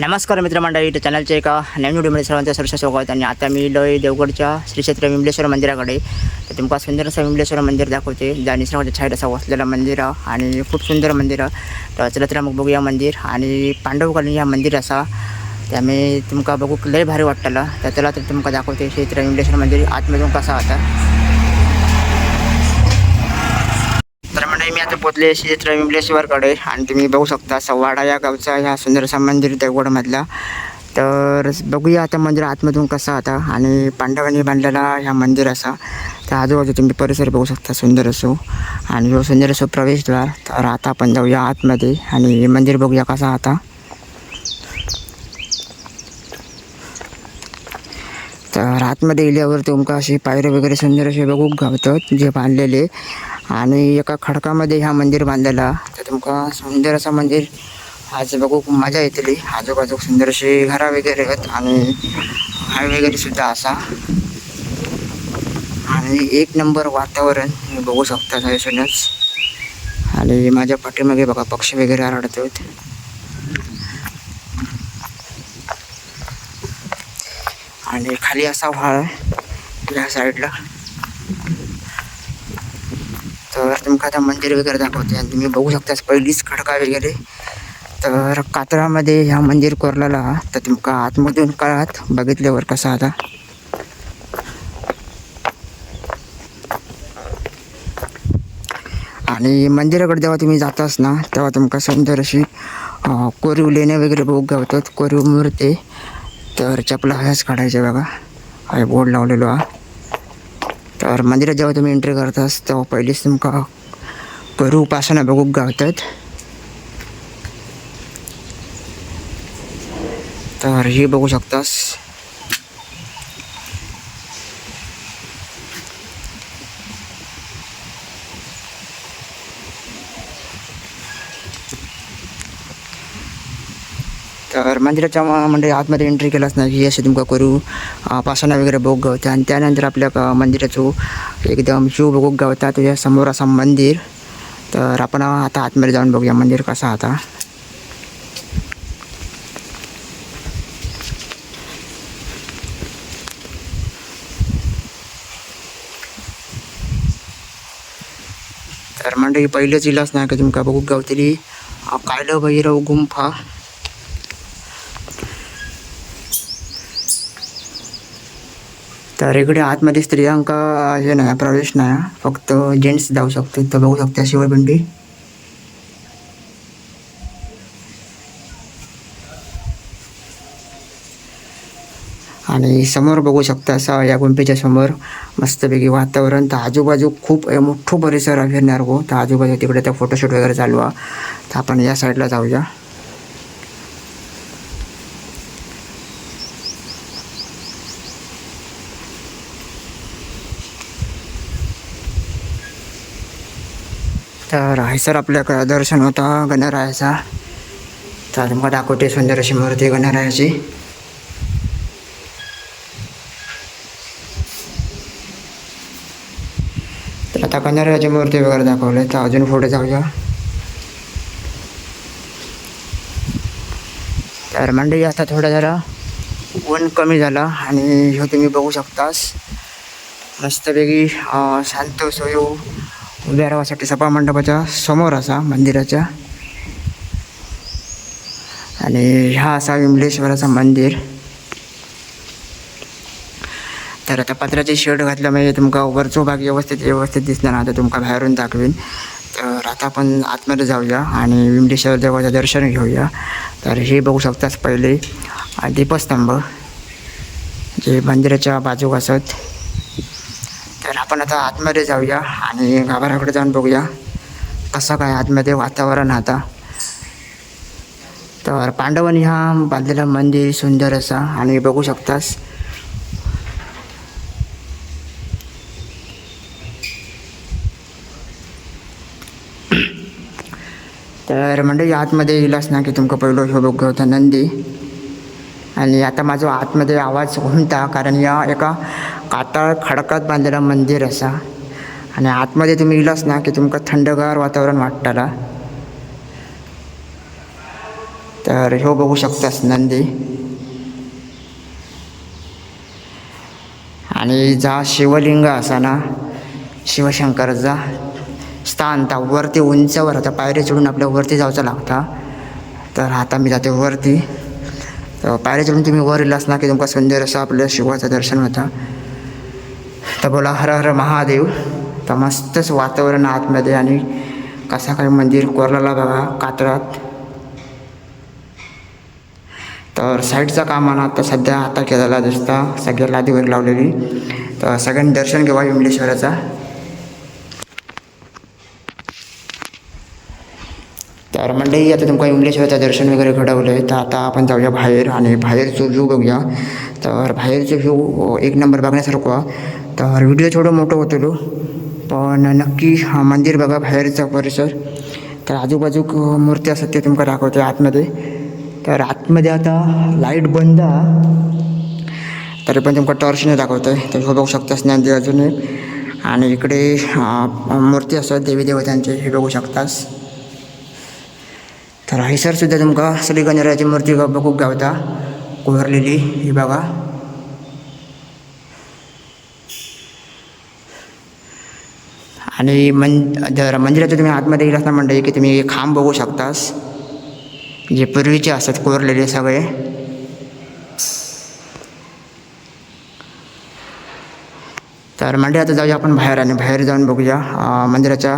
नमस्कार मित्रमंडळी, इथे चॅनलचे एका नवीन व्हिडिओमध्ये सर्वांचं सरस स्वागत. आणि आता मी लोय देवगडच्या श्री क्षेत्र विमलेश्वर मंदिराकडे. तर तुमका सुंदर असं विमलेश्वर मंदिर दाखवते, ज्या निसर्गाच्या छायेत असं वसलेलं मंदिर आणि खूप सुंदर मंदिर. तर चला तर मग बघूया मंदिर. आणि पांडवकालीन ह्या मंदिर असा, त्यामुळे तुमका बघू लय भारी वाटलं. तर चला तर तुमका दाखवते श्री क्षेत्र विमलेश्वर मंदिर आतमधून कसा होता. तर म्हणजे मी आता पोचले श्री क्षेत्र विमलेश्वरकडे आणि तुम्ही बघू शकता सव्वाडा या गावचा ह्या सुंदरसा मंदिर देवगडमधला. तर बघूया आता मंदिर आतमधून कसा होता आणि पांडवांनी बांधलेला ह्या मंदिर असा. तर आजूबाजू तुम्ही परिसर बघू शकता सुंदर असो आणि जो सुंदर असो प्रवेशद्वार. तर आता आपण जाऊया आतमध्ये आणि मंदिर बघूया कसा होता. तर आतमध्ये गेल्यावर तुमका अशी पायरी वगैरे सुंदर असे बघू गावतात जे बांधलेले. आणि एका खडकामध्ये ह्या मंदिर बांधलेला. तर तुमका सुंदर असं मंदिर आज बघू मजा येतली. आजूबाजू सुंदर अशी घरा वगैरे आहेत आणि हाय वगैरे सुद्धा असा. आणि एक नंबर वातावरण बघू शकता जायसूनच. आणि माझ्या पाठीमागे बघा पक्षी वगैरे आरडतात. आणि खाली असा व्हाळ या साईडला. तर तुमका आता मंदिर वगैरे दाखवते आणि तुम्ही बघू शकता पहिलीच खडका वगैरे. तर कातळामध्ये ह्या मंदिर कोरलेला. तर तुमका आतमधून काळात बघितल्यावर कसा आता. आणि मंदिराकडे जेव्हा तुम्ही जातास ना तेव्हा तुमका सुंदर अशी कोरीव लेण्या वगैरे बघू गावतात, कोरीव मूर्ती. तर चपला ह्याच काढायचे बघा, हा बोर्ड लावलेलो हा. तर मंदिरात जेव्हा तुम्ही एंट्री करतास तेव्हा पहिलीच तुमका कोरीव उपासना बघू गावतात. तर हे बघू शकतास. तर मंदिराच्या म्हणजे आतमध्ये एंट्री केलाच नाही असे तुमका करू पासना वगैरे बघू गावता. आणि त्यानंतर आपल्या मंदिराचं एकदम शिव बघू गावता तुझ्या समोर असा मंदिर. तर आपण आता आतमध्ये जाऊन बघूया मंदिर कसा आता. तर म्हणजे पहिलेच इलाच नाही का तुमका बघू गावतली कायलं भैरव गुंफा. तर इकडे आतमध्ये स्त्रियांका हे नाही, प्रवेश नाही, फक्त जेंट्स जाऊ शकतो. तर बघू शकता शिवपिंडी. आणि समोर बघू शकता असा या गुंफेच्या समोर मस्तपैकी वातावरण. तर आजूबाजू खूप मोठं परिसर आहे फिरणार हो. तर आजूबाजू तिकडे त्या फोटोशूट वगैरे चालू आहे. तर आपण या साईडला जाऊया. तर सर आपल्या दर्शन होता गणरायाचा. तर मग दाखवते सुंदर अशी मूर्ती गणरायाची. तर आता गणरायाची मूर्ती वगैरे दाखवले. तर अजून पुढे जाऊया. तर मंडळी आता थोडा जरा ऊन कमी झाला आणि हे तुम्ही बघू शकतास मस्तपैकी शांत सोयू उभ्या राहासाठी सभा मंडपाच्या समोर असा मंदिराच्या. आणि ह्या असा विमलेश्वराचा मंदिर. तर आता पत्राचे शेड घातल्यामुळे तुमका वरचो भाग व्यवस्थित दिसणार ना. आता तुमका बाहेरून दाखवेन. तर आता आपण आतमध्ये जाऊया आणि विमलेश्वर देवाचं दर्शन घेऊया. तर हे बघू शकताच पहिले दीपस्तंभ जे मंदिराच्या बाजूक असत. तर आपण आता आतमध्ये जाऊया आणि गाभाऱ्याकडे जाऊन बघूया कसं काय आतमध्ये वातावरण आता. तर पांडवांनी हा बांधलेला मंदिर सुंदर असा. आणि बघू शकतास तर म्हणजे आतमध्ये येईलच ना की तुमका पहिलं हे बघू होता नंदी. आणि आता माझा आतमध्ये आवाज घुमता कारण या एका कातळ खडकात बांधलेला मंदिर असा. आणि आतमध्ये तुम्ही येईलच ना की तुमका थंडगार वातावरण वाटताला. तर ह्यो बघू शकतास नंदी. आणि जा शिवलिंग असा ना शिवशंकरचा स्थान त्या वरती उंचावर आता पायरी चढून आपल्या वरती जायचं लागता. तर आता मी जाते वरती. तर पायरी चढून तुम्ही वर येलास ना की तुमका सुंदर असं आपल्या शिवाचं दर्शन होतं. तर बोला हर हर महादेव. तर मस्तच वातावरण आतमध्ये आणि कसा काय मंदिर कोरलेला बघा कातळात. तर साईडचा काम आणा तर सध्या आता केलेला दिसता सगळ्या लादीवर लावलेली. तर सगळ्यांनी दर्शन घेवा विमलेश्वराचा. तर मंडळी आता तुमका विमलेश्वराचं दर्शन वगैरे घडवलं आहे. तर आता आपण जाऊया बाहेर आणि बाहेरचं व्ह्यू बघूया. तर बाहेरचं व्ह्यू एक नंबर बघण्यासारखं. तर व्हिडिओ थोडं मोठं होतो पण नक्की मंदिर बघा बाहेरचा परिसर. तर आजूबाजूक मूर्ती असतात ते तुमका दाखवते आतमध्ये. तर आतमध्ये आता लाईट बंद तरी पण तुमका टॉर्चने दाखवतं आहे. तर बघू शकतास नंदी अजून एक. आणि इकडे मूर्ती असतात देवी देवतांचे हे बघू शकतास. तर हैसरसुद्धा तुमका श्री गणरायाची मूर्ती बघू गावता कोरलेली ही बघा. आणि जर मंदिराचं तुम्ही आतमध्ये गेलास ना मंडळी की तुम्ही खांब बघू शकतास जे पूर्वीचे असतात कोरलेले सगळे. तर मंडळी आता जाऊया आपण बाहेर आणि बाहेर जाऊन बघूया मंदिराच्या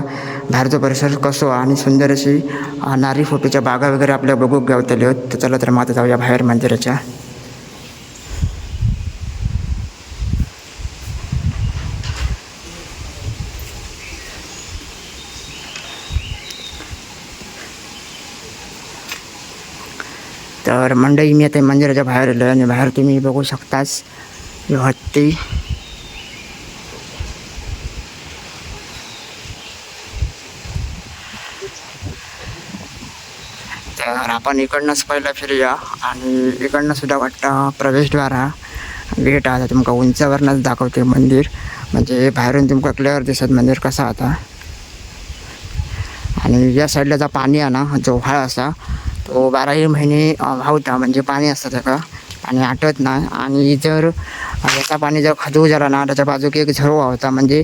बाहेरचा परिसर कसं आणि सुंदर अशी नारी फोटोच्या बागा वगैरे आपल्या बघू गावतले आहेत. तर चला तर मग आता जाऊया बाहेर मंदिराच्या. तर मंडळी मी आता मंदिराच्या बाहेर आलो आणि बाहेर तुम्ही बघू शकताच हत्ती. तर आपण इकडनंच पहिला फिरूया आणि इकडनं सुद्धा वाटतं प्रवेशद्वार हा गेट आता तुमका उंचावरनंच दाखवते मंदिर. म्हणजे बाहेरून तुमका क्लिअर दिसत मंदिर कसा आता. आणि या साईडला जो पाणी आहे ना जो व्हाळ असा तो 12ही महिने व्हावता. म्हणजे पाणी असतं त्याला पाणी आटत नाही. आणि जर याचा पाणी जर खजू झाला ना त्याच्या बाजूक एक झरो व्हावता म्हणजे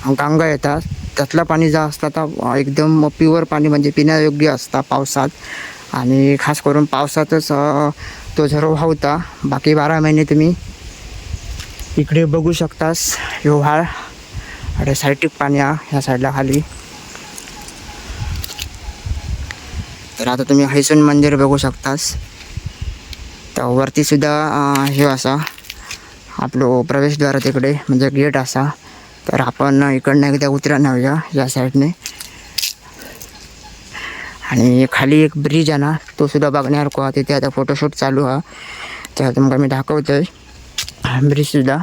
गंगा येतात. त्यातलं पाणी जे असतं तर एकदम प्युअर पाणी म्हणजे पिण्यायोग्य असतं पावसात. आणि खास करून पावसातच तो झरो व्हावता. बाकी 12 महिने तुम्ही इकडे बघू शकतास ह्यो व्हाळ. अरे सायटिक पाणी ह्या साईडला खाली. तर आता तुम्ही हैसून मंदिर बघू शकतास. तर वरती सुद्धा हे असा आपलं प्रवेशद्वार तिकडे म्हणजे गेट असा. तर आपण इकडनं एकदा उतरा नेऊया या साईडने. आणि खाली एक ब्रिज आहे ना तो सुद्धा बघण्यासारखा. तिथे आता फोटोशूट चालू आहे. तर तुमका मी दाखवतो आहे ब्रिजसुद्धा.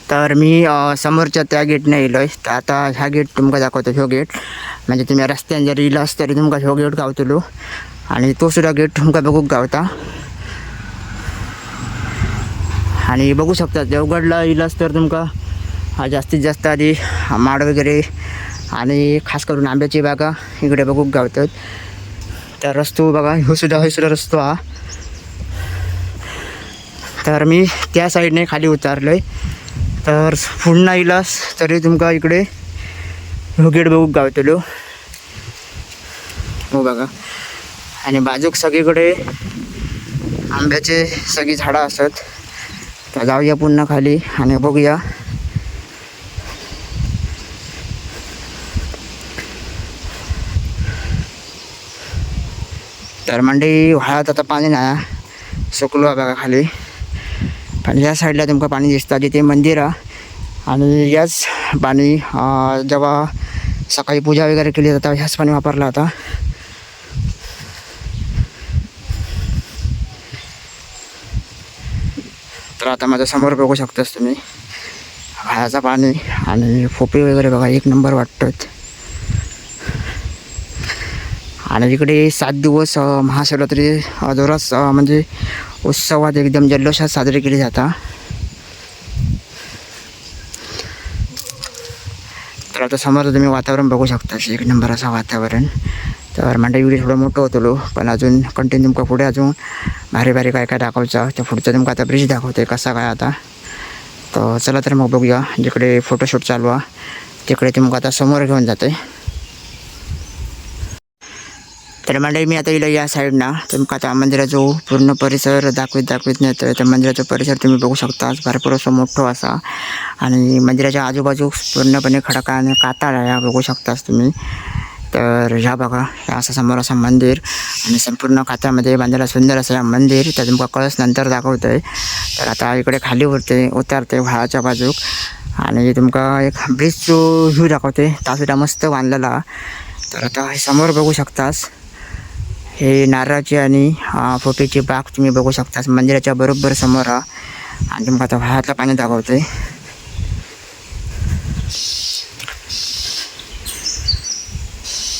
तर मी समोरच्या त्या गेटने येलो आहे. तर आता ह्या गेट तुमका दाखवतो. ह्यो गेट म्हणजे तुम्ही रस्त्यान जर येलास तरी तुमका ह्यो गेट गावतलो. आणि तो सुद्धा गेट तुमका बघूक गावता. आणि बघू शकता देवगडला येलास तर तुमका जास्तीत जास्त आधी माड वगैरे आणि खास करून आंब्याची बागा इकडे बघूक गावतात. तर रस्तो बघा ह्यो सुद्धा रस्तो हा. तर मी त्या साईडने खाली उतारलो आहे. तर पुन्हा येलास तरी तुमका इकडे ह्यो गेट बघूक गावतलो हो बघा. आणि बाजूक सगळीकडे आंब्याचे सगळी झाडं असतात. तर जाऊया पुन्हा खाली आणि बघूया. तर मंडळी व्हाळात आता पाणी नाही सुकलो बघा खाली. पण या साईडला तुमका पाणी दिसतं जिथे मंदिर आहे. आणि याच पाणी जेव्हा सकाळी पूजा वगैरे केली जातात ह्याच पाणी वापरला होता. तर आता माझ्या समोर बघू शकतास तुम्ही व्हाळाचं पाणी आणि फोपे वगैरे बघा एक नंबर वाटतात. आणि इकडे 7 दिवस महाशिवरात्री जोरात म्हणजे उत्सवात एकदम जल्लोषात साजरी केली जातात. तर आता समोर तुम्ही वातावरण बघू शकता, एक नंबर असं वातावरण. तर मंडळी व्हिडिओ थोडं मोठं होतो पण अजून कंटिन्यू तुमका पुढे अजून भारी भारी काय काय दाखवचं. तर पुढचं तुमका आता ब्रिज दाखवते कसा काय आता. तर चला तर मग बघूया. जिकडे फोटोशूट चालू आहे तिकडे तुमका आता समोर घेऊन जाते. तर मंडळी मी आता इला या साईडना तुमका आता मंदिराचा पूर्ण परिसर दाखवित नेतोय. तर मंदिराचा परिसर तुम्ही बघू शकता, भरपूर असं मोठं असा. आणि मंदिराच्या आजूबाजू पूर्णपणे खडका आणि कातळ आहे बघू शकताच तुम्ही. तर ह्या बघा, हे असं समोर असं मंदिर आणि संपूर्ण कातळामध्ये बांधलेलं सुंदर असं मंदिर. तर तुमका कळस नंतर दाखवतोय. तर आता इकडे खाली उतरते व्हाळाच्या बाजूक आणि तुमका एक ब्रिजचो व्ह्यू दाखवते. तासुद्धा मस्त बांधलेला. तर आता हे समोर बघू शकतास, हे नारळाची आणि फोटोची बाग तुम्ही बघू शकतास मंदिराच्या बरोबर समोर. आणि तुमका आता व्हाळातलं पाणी दाखवते.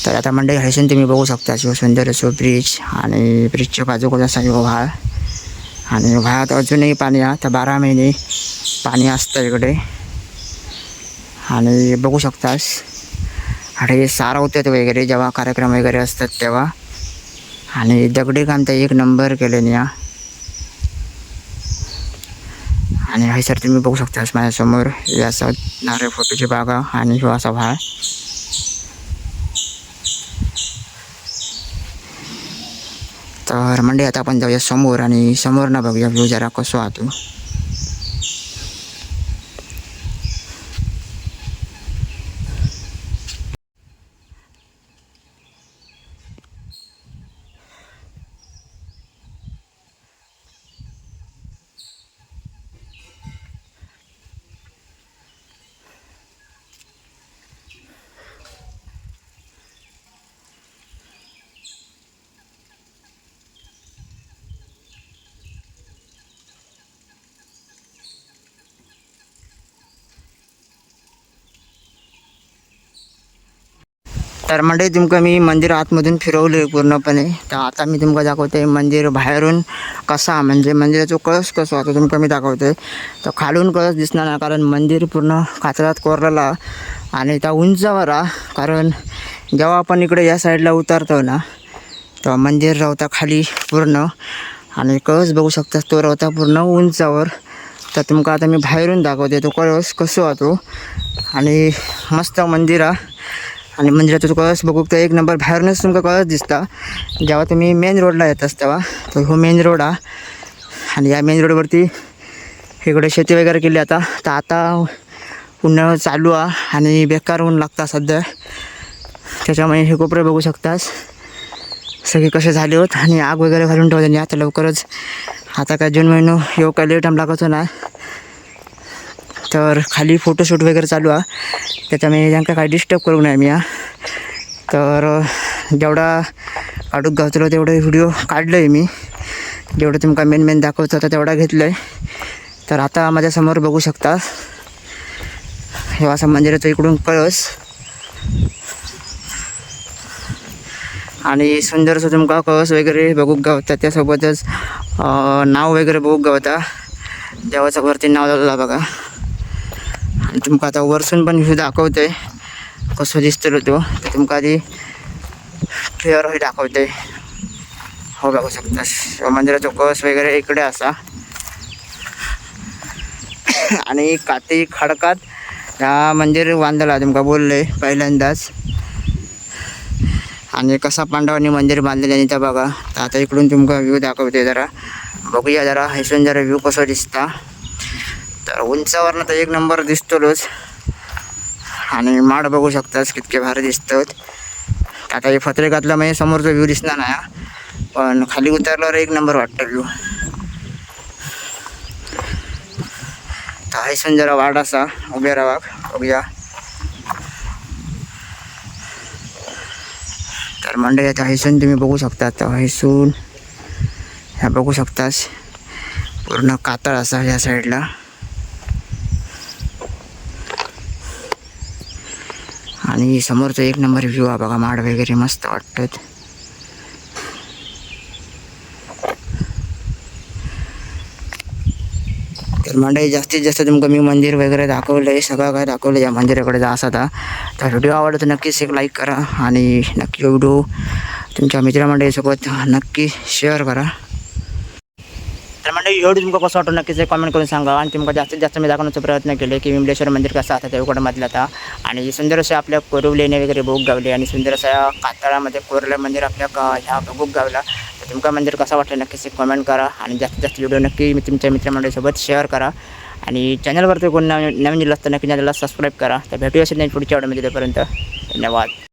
तर आता मंडळी हैसून तुम्ही बघू शकता शिव सुंदर असो ब्रिज आणि ब्रिजच्या बाजूकडे असा हो व्हाळ. आणि व्हाळात अजूनही पाणी आहे. तर 12 महिने पाणी असतं इकडे. आणि बघू शकतास आणि सारा होतात वगैरे जेव्हा कार्यक्रम वगैरे असतात तेव्हा. आणि दगडी काम तर एक नंबर केले या. आणि हे सर तुम्ही बघू शकतास माझ्यासमोर हे असं नारळ फोटोची बागा आणि हो असा व्हाळ. तर मंडळी आता आपण जाऊया समोर आणि समोर ना बघूया व्ह्यू जरा कसं आतो. तर मंडळी तुमका मी मंदिर आतमधून फिरवलं आहे पूर्णपणे. तर आता मी तुमका दाखवते मंदिर बाहेरून कसा, म्हणजे मंदिराचा कळस कसं आता तुमका मी दाखवते. तर खालून कळस दिसणार नाही कारण मंदिर पूर्ण कातळात कोरलेला आणि त्या उंचावर कारण जेव्हा आपण इकडे या साईडला उतरतो ना तेव्हा मंदिर राहता खाली पूर्ण आणि कळस बघू शकता तो राहता पूर्ण उंचावर. तर तुमका आता मी बाहेरून दाखवते तो कळस कसं होतो. आणि मस्त मंदिर आणि मंदिराचा कळस बघू तर एक नंबर बाहेरूनच तुमका कळस दिसता जेव्हा तुम्ही मेन रोडला येतास तेव्हा. तर हो मेन रोड आणि या मेन रोडवरती इकडे शेती वगैरे केली आता. तर आता उन्हाळा चालू आणि बेकार ऊन लागता सध्या. त्याच्यामुळे हे कोपरे बघू शकतास सगळे कसे झाले होत आणि आग वगैरे घालून ठेवले. आता लवकरच आता काय जून महिना येऊ काय लेट टाईम लागत ना. तर खाली फोटोशूट वगैरे चालू त्याच्यामुळे त्यांना काय डिस्टर्ब करू नये मी. तर जेवढा काढूक गावचलो तेवढं व्हिडिओ काढलं आहे मी. जेवढं तुमका मेन दाखवतं होतं तेवढा घेतलं आहे. तर आता माझ्यासमोर बघू शकता हे असं मंदिराचं इकडून कळस आणि सुंदरसं तुमका कळस वगैरे बघूक गावता. त्यासोबतच नाव वगैरे बघूक गावता. देवाचं वरती नाव लावलं बघा. आणि तुमका आता वरसून पण व्ह्यू दाखवते कसं दिसतो तो. तर तुमका आधी क्लिअर हे दाखवते. हो बघू शकता मंदिराचा कळस वगैरे इकडे असा आणि काठी खडकात या मंदिर बांधला तुमका बोलले पहिल्यांदाच. आणि कसा पांडवांनी मंदिर बांधलेलं आणि त्या बघा. तर आता इकडून तुमका व्ह्यू दाखवते जरा बघूया जरा हैसून जरा व्ह्यू कसं दिसता. तर उंचावरनं तर एक नंबर दिसतोच आणि माड बघू शकतास कितके भारी दिसतात. आता हे फत्रे घातलं म्हणजे समोरचा व्ह्यू दिसणार नाही पण खाली उतरल्यावर एक नंबर वाटतं व्ह्यू. तर हैसून जरा वाढ असा उभे राहा बघूया. तर मंडळी आता हैसून तुम्ही बघू शकता. तर हैसून ह्या बघू शकतास पूर्ण कातळ असा ह्या साईडला. आणि समोरचा एक नंबर व्ह्यू बघा माड वगैरे मस्त वाटतात. तर मंडळी जास्तीत जास्त तुमका मी मंदिर वगैरे दाखवलं आहे, सगळं काय दाखवलं या मंदिराकडे जा असा तर व्हिडिओ आवडला तर नक्कीच एक लाईक करा आणि नक्की व्हिडिओ तुमच्या मित्रमंडळीसोबत नक्की शेअर करा. तर मंडळी व्हिडिओ तुमका कसं वाटतं नक्कीच कमेंट करून सांगा. आणि तुमका जास्तीत जास्त मी दाखवण्याचा प्रयत्न केले की विमलेश्वर मंदिर कसं आता देवगडमधलं आता आणि सुंदर असे आपल्या कोरवलेने वगैरे भोग गावले आणि सुंदर अशा कातळामध्ये कोरलं मंदिर आपल्या ह्या भोग गावला. तर तुमका मंदिर कसं वाटलं नक्कीच कमेंट करा आणि जास्तीत जास्त व्हिडिओ नक्की मी तुमच्या मित्रमंडळीसोबत शेअर करा. आणि चॅनलवरती कोण नवीन दिलं असतं नक्की चॅनलला सबस्क्राईब करा. तर भेटूया असेल नाही पुढच्या व्हिडिओमध्ये. तोपर्यंत धन्यवाद.